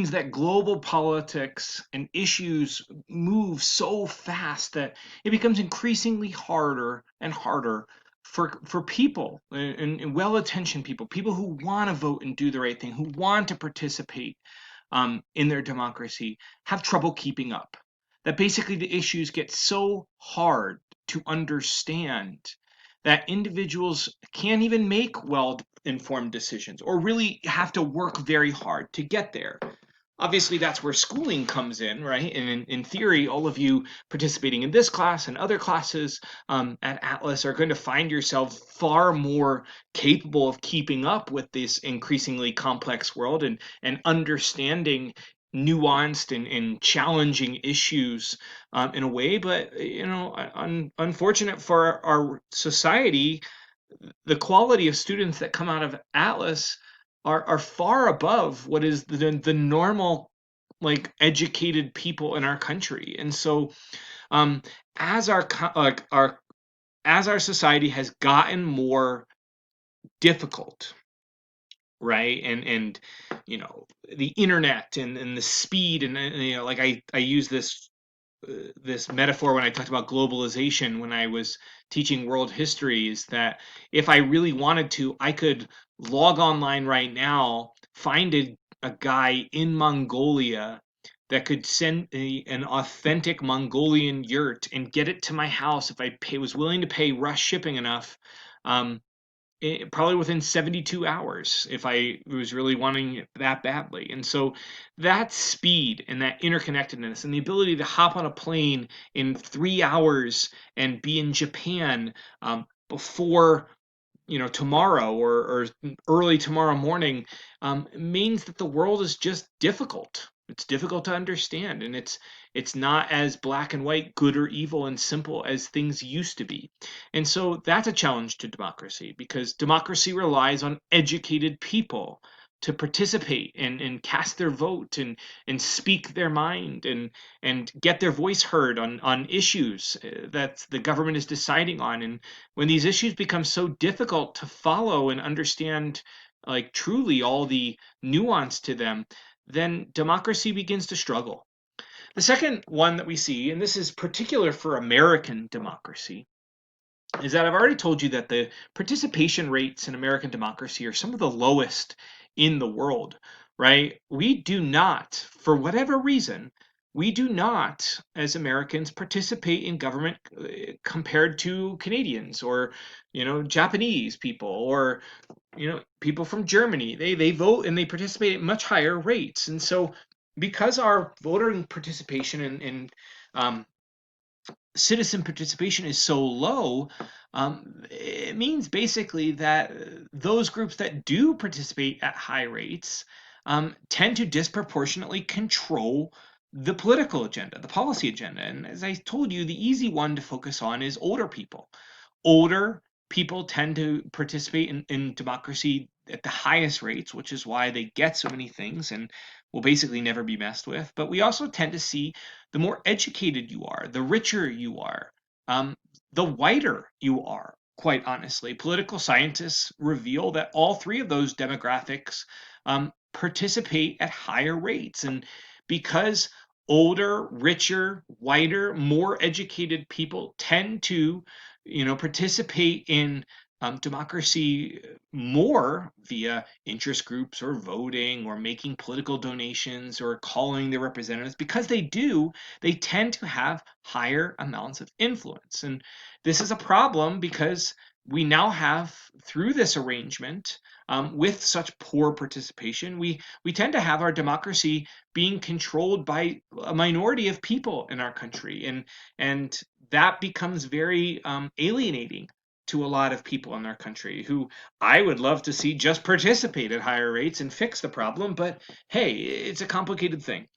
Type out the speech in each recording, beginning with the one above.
means that global politics and issues move so fast that it becomes increasingly harder and harder for people and well-intentioned people who want to vote and do the right thing, who want to participate in their democracy, have trouble keeping up. That basically the issues get so hard to understand that individuals can't even make well informed decisions or really have to work very hard to get there. Obviously, that's where schooling comes in, right? And in theory, all of you participating in this class and other classes at Atlas are going to find yourself far more capable of keeping up with this increasingly complex world and understanding nuanced and challenging issues in a way. But, unfortunate for our society, the quality of students that come out of Atlas are far above what is the normal like educated people in our country. And so um as our society has gotten more difficult, right? And the internet and the speed and like I use this metaphor when I talked about globalization when I was teaching world history, is that if I really wanted to, I could log online right now, find a guy in Mongolia that could send an authentic Mongolian yurt and get it to my house if was willing to pay rush shipping enough. Um, probably within 72 hours if I was really wanting it that badly. And so that speed and that interconnectedness and the ability to hop on a plane in 3 hours and be in Japan before tomorrow or early tomorrow morning means that the world is just difficult. It's difficult to understand, and it's not as black and white, good or evil, and simple as things used to be. And so that's a challenge to democracy because democracy relies on educated people to participate and cast their vote and speak their mind and get their voice heard on issues that the government is deciding on. And when these issues become so difficult to follow and understand, like truly all the nuance to them, then democracy begins to struggle. The second one that we see, and this is particular for American democracy, is that I've already told you that the participation rates in American democracy are some of the lowest in the world, right? We do not, for whatever reason, we do not, as Americans, participate in government compared to Canadians or, Japanese people or, people from Germany. They vote and they participate at much higher rates. And so, because our voting participation and um, citizen participation is so low, it means basically that those groups that do participate at high rates tend to disproportionately control the political agenda, the policy agenda. And as I told you, the easy one to focus on is older people. Older people tend to participate in democracy at the highest rates, which is why they get so many things and will basically never be messed with. But we also tend to see the more educated you are, the richer you are, um, the whiter you are, quite honestly. Political scientists reveal that all three of those demographics participate at higher rates. And because older, richer, whiter, more educated people tend to participate in democracy more via interest groups or voting or making political donations or calling their representatives. Because they tend to have higher amounts of influence. And this is a problem because we now have, through this arrangement, with such poor participation, we tend to have our democracy being controlled by a minority of people in our country, and that becomes very alienating to a lot of people in our country who I would love to see just participate at higher rates and fix the problem, but hey, it's a complicated thing.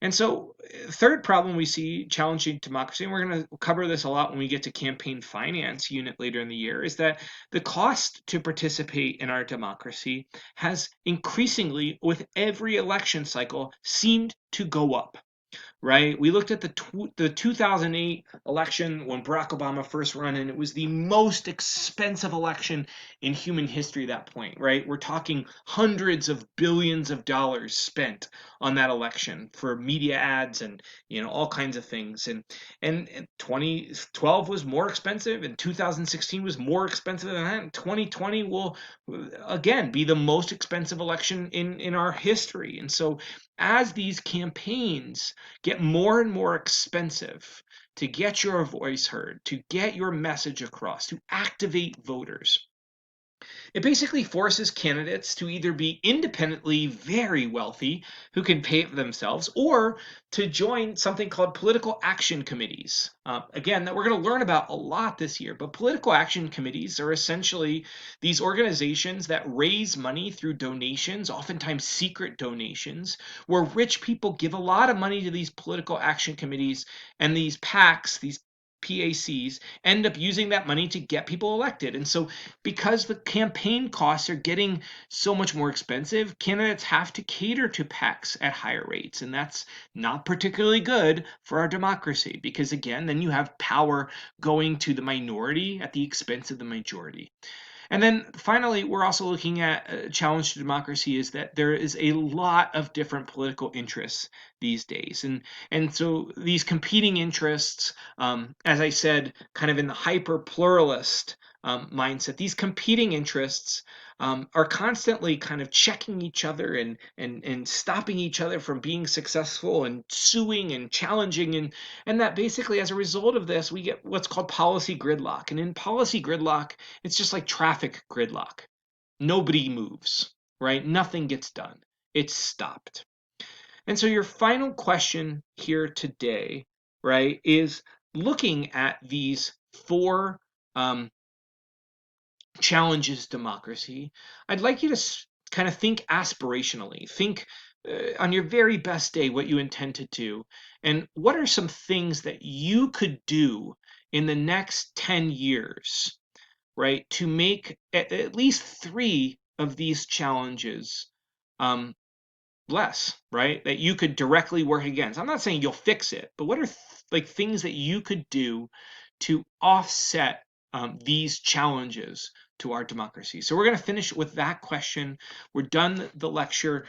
And so, third problem we see challenging democracy, and we're going to cover this a lot when we get to campaign finance unit later in the year, is that the cost to participate in our democracy has increasingly, with every election cycle, seemed to go up. right? We looked at the 2008 election when Barack Obama first ran, and it was the most expensive election in human history at that point, right? We're talking hundreds of billions of dollars spent on that election for media ads and all kinds of things. And 2012 was more expensive, and 2016 was more expensive than that. And 2020 will again be the most expensive election in our history. And so as these campaigns get more and more expensive to get your voice heard, to get your message across, to activate voters, it basically forces candidates to either be independently very wealthy, who can pay for themselves, or to join something called political action committees. Again, that we're going to learn about a lot this year, but political action committees are essentially these organizations that raise money through donations, oftentimes secret donations, where rich people give a lot of money to these political action committees, and these PACs, these PACs, end up using that money to get people elected. And so because the campaign costs are getting so much more expensive, candidates have to cater to PACs at higher rates. And that's not particularly good for our democracy because, again, then you have power going to the minority at the expense of the majority. And then finally, we're also looking at a challenge to democracy is that there is a lot of different political interests these days. And so these competing interests, as I said, kind of in the hyper pluralist mindset, these competing interests are constantly kind of checking each other and stopping each other from being successful and suing and challenging. And that basically, as a result of this, we get what's called policy gridlock. And in policy gridlock, it's just like traffic gridlock. Nobody moves, right? Nothing gets done. It's stopped. And so your final question here today, right, is looking at these four um, challenges democracy. I'd like you to kind of think aspirationally. Think on your very best day what you intend to do, and what are some things that you could do in the next 10 years, right, to make at least three of these challenges um, less, right? That you could directly work against. I'm not saying you'll fix it, but what are like things that you could do to offset these challenges to our democracy? So we're going to finish with that question. We're done the lecture.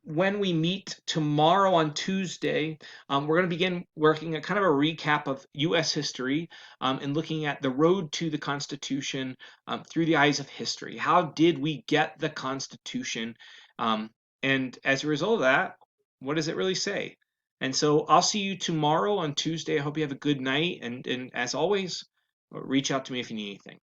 When we meet tomorrow on Tuesday, we're going to begin working at kind of a recap of U.S. history and looking at the road to the Constitution through the eyes of history. How did we get the Constitution? Um, and as a result of that, what does it really say? And so I'll see you tomorrow on Tuesday. I hope you have a good night. And as always, reach out to me if you need anything.